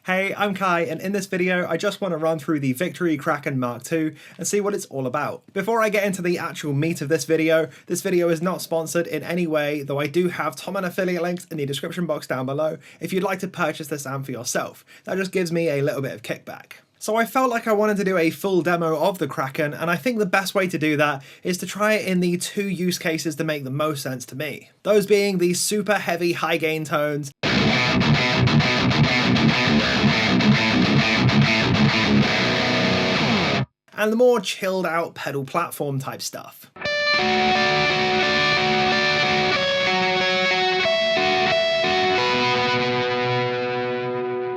Hey, I'm Kai, and in this video I just want to run through the Victory Kraken Mark II and see what it's all about. Before I get into the actual meat of this video is not sponsored in any way, though I do have Tom and affiliate links in the description box down below if you'd like to purchase this amp for yourself. That just gives me a little bit of kickback. So I felt like I wanted to do a full demo of the Kraken, and I think the best way to do that is to try it in the two use cases that make the most sense to me. Those being the super heavy high gain tones and the more chilled out pedal platform type stuff.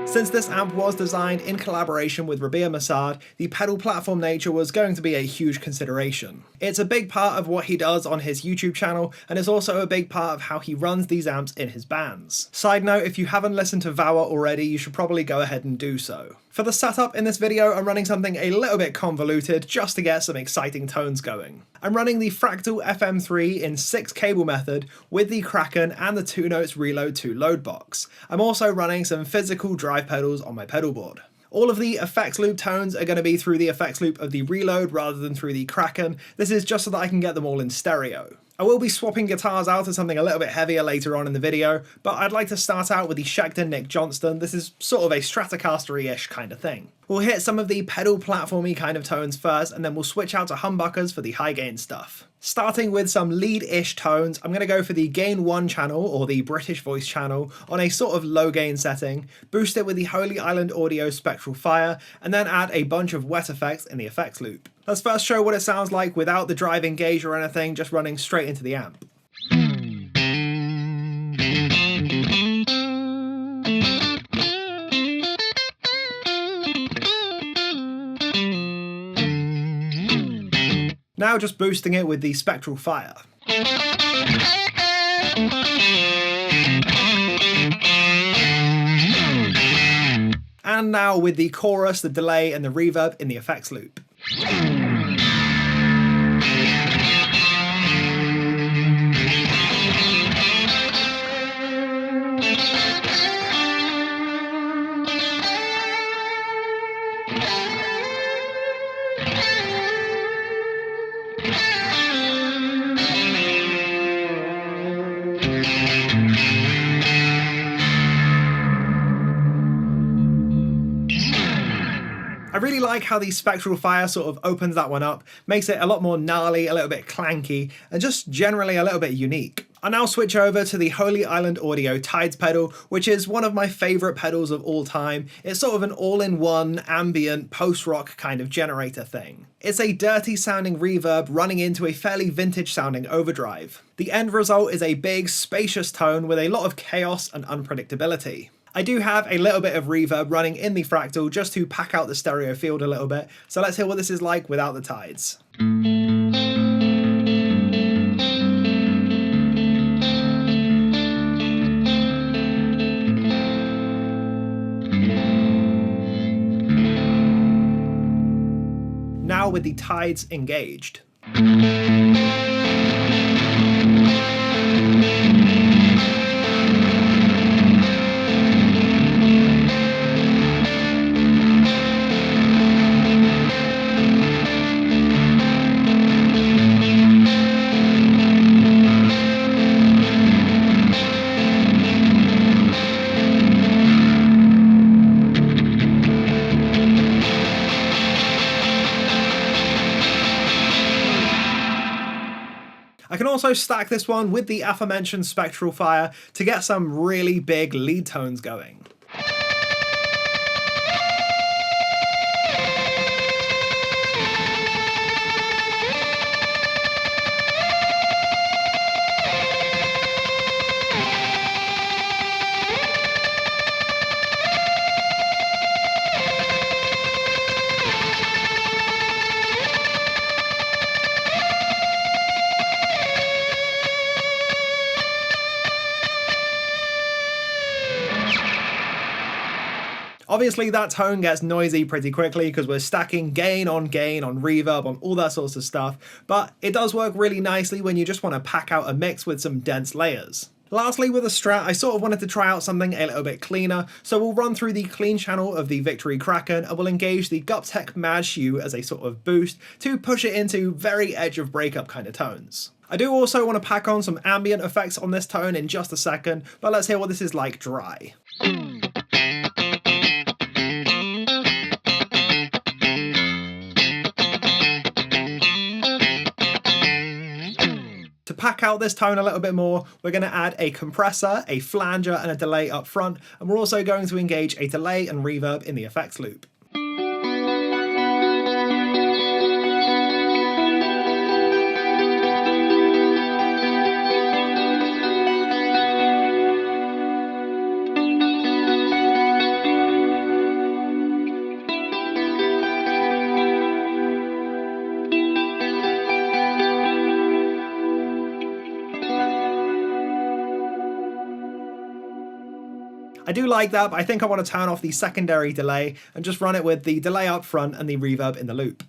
Since this amp was designed in collaboration with Rabea Masad, the pedal platform nature was going to be a huge consideration. It's a big part of what he does on his YouTube channel, and is also a big part of how he runs these amps in his bands. Side note, if you haven't listened to Vower already, you should probably go ahead and do so. For the setup in this video, I'm running something a little bit convoluted just to get some exciting tones going. I'm running the Fractal FM3 in 6 cable method with the Kraken and the 2 Notes Reload 2 load box. I'm also running some physical drive pedals on my pedal board. All of the effects loop tones are going to be through the effects loop of the Reload rather than through the Kraken. This is just so that I can get them all in stereo. I will be swapping guitars out to something a little bit heavier later on in the video, but I'd like to start out with the Schecter Nick Johnston. This is sort of a Stratocaster-ish kind of thing. We'll hit some of the pedal platformy kind of tones first, and then we'll switch out to humbuckers for the high gain stuff. Starting with some lead-ish tones, I'm going to go for the Gain 1 channel, or the British voice channel, on a sort of low gain setting, boost it with the Holy Island Audio Spectral Fire, and then add a bunch of wet effects in the effects loop. Let's first show what it sounds like without the drive engage or anything, just running straight into the amp. Now just boosting it with the Spectral Fire. And now with the chorus, the delay, and the reverb in the effects loop. I really like how the Spectral Fire sort of opens that one up, makes it a lot more gnarly, a little bit clanky, and just generally a little bit unique. I'll now switch over to the Holy Island Audio Tides pedal, which is one of my favourite pedals of all time. It's sort of an all-in-one, ambient, post-rock kind of generator thing. It's a dirty sounding reverb running into a fairly vintage sounding overdrive. The end result is a big, spacious tone with a lot of chaos and unpredictability. I do have a little bit of reverb running in the Fractal just to pack out the stereo field a little bit, so let's hear what this is like without the tides. Now with the tides engaged. I can also stack this one with the aforementioned Spectral Fire to get some really big lead tones going. Obviously that tone gets noisy pretty quickly because we're stacking gain on reverb on all that sorts of stuff, but it does work really nicely when you just want to pack out a mix with some dense layers. Lastly, with a Strat, I sort of wanted to try out something a little bit cleaner, so we'll run through the clean channel of the Victory Kraken and we'll engage the Guptech Mad Shoe as a sort of boost to push it into very edge of breakup kind of tones. I do also want to pack on some ambient effects on this tone in just a second, but let's hear what this is like dry. To pack out this tone a little bit more, we're going to add a compressor, a flanger, and a delay up front, and we're also going to engage a delay and reverb in the effects loop. I do like that, but I think I want to turn off the secondary delay and just run it with the delay up front and the reverb in the loop.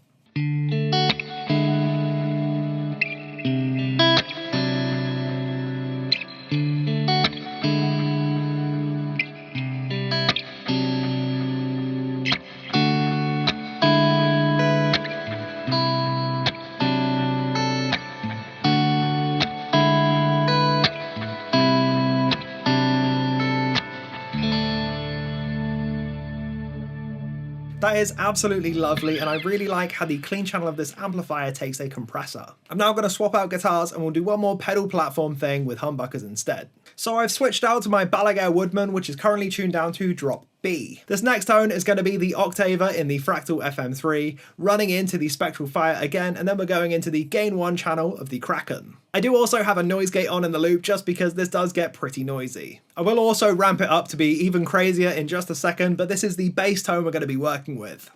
That is absolutely lovely, and I really like how the clean channel of this amplifier takes a compressor. I'm now going to swap out guitars and we'll do one more pedal platform thing with humbuckers instead. So I've switched out to my biiiiig Woodman, which is currently tuned down to drop B. This next tone is going to be the octaver in the Fractal FM3, running into the Spectral Fire again, and then we're going into the gain 1 channel of the Kraken. I do also have a noise gate on in the loop just because this does get pretty noisy. I will also ramp it up to be even crazier in just a second, but this is the bass tone we're going to be working with.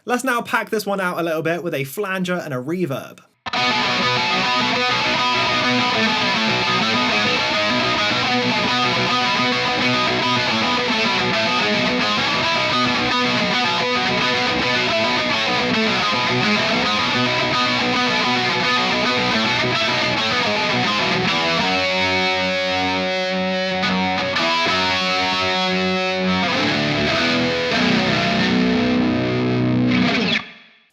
Let's now pack this one out a little bit with a flanger and a reverb.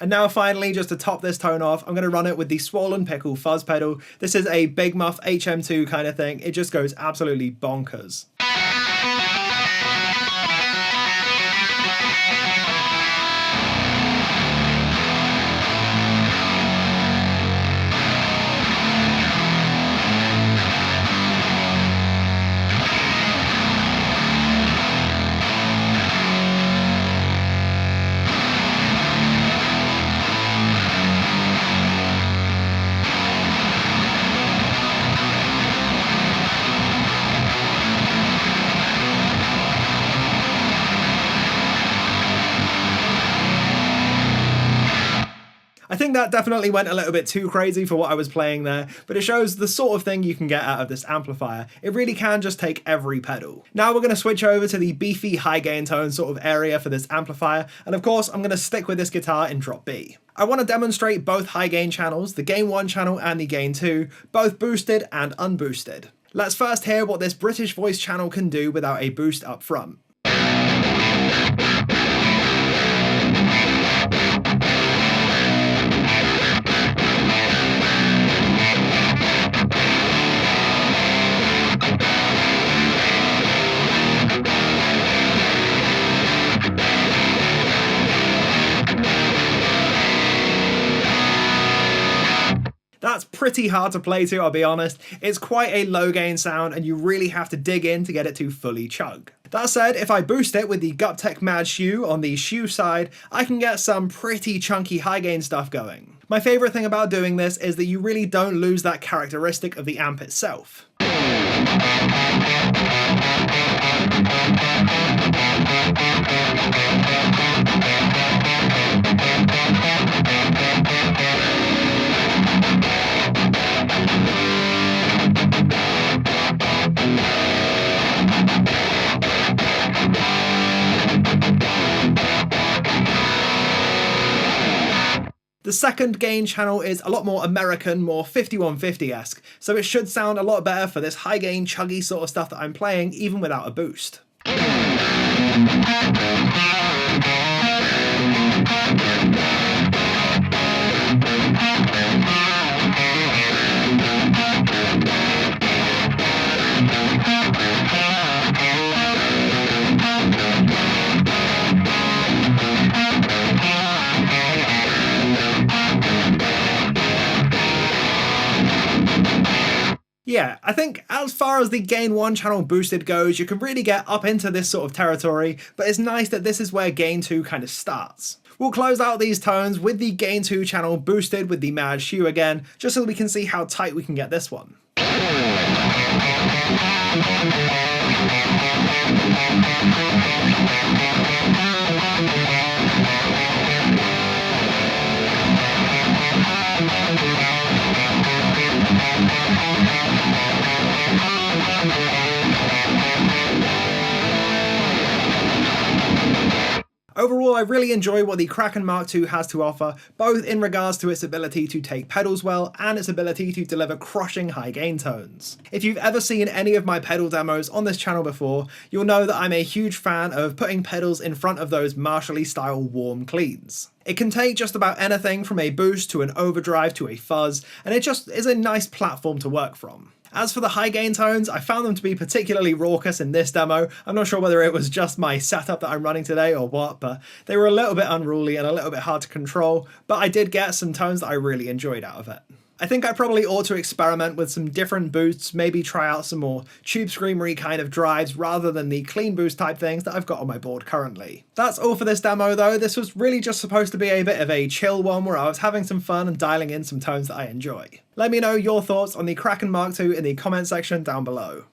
And now finally, just to top this tone off, I'm going to run it with the Swollen Pickle fuzz pedal. This is a Big Muff HM2 kind of thing. It just goes absolutely bonkers. I think that definitely went a little bit too crazy for what I was playing there, but it shows the sort of thing you can get out of this amplifier. It really can just take every pedal. Now we're going to switch over to the beefy high gain tone sort of area for this amplifier, and of course I'm going to stick with this guitar in drop B. I want to demonstrate both high gain channels, the gain 1 channel and the gain 2, both boosted and unboosted. Let's first hear what this British voice channel can do without a boost up front. That's pretty hard to play to, I'll be honest. It's quite a low gain sound and you really have to dig in to get it to fully chug. That said, if I boost it with the Guptech Mad Shoe on the shoe side, I can get some pretty chunky high gain stuff going. My favourite thing about doing this is that you really don't lose that characteristic of the amp itself. second gain channel is a lot more American, more 5150-esque, so it should sound a lot better for this high gain, chuggy sort of stuff that I'm playing, even without a boost. Yeah, I think as far as the gain 1 channel boosted goes, you can really get up into this sort of territory, but it's nice that this is where gain 2 kind of starts. We'll close out these tones with the gain 2 channel boosted with the mad hue again, just so we can see how tight we can get this one. Overall, I really enjoy what the Kraken Mark II has to offer, both in regards to its ability to take pedals well and its ability to deliver crushing high gain tones. If you've ever seen any of my pedal demos on this channel before, you'll know that I'm a huge fan of putting pedals in front of those Marshall style warm cleans. It can take just about anything from a boost to an overdrive to a fuzz, and it just is a nice platform to work from. As for the high gain tones, I found them to be particularly raucous in this demo. I'm not sure whether it was just my setup that I'm running today or what, but they were a little bit unruly and a little bit hard to control, but I did get some tones that I really enjoyed out of it. I think I probably ought to experiment with some different boosts, maybe try out some more tube screamery kind of drives rather than the clean boost type things that I've got on my board currently. That's all for this demo though. This was really just supposed to be a bit of a chill one where I was having some fun and dialing in some tones that I enjoy. Let me know your thoughts on the Kraken Mark II in the comment section down below.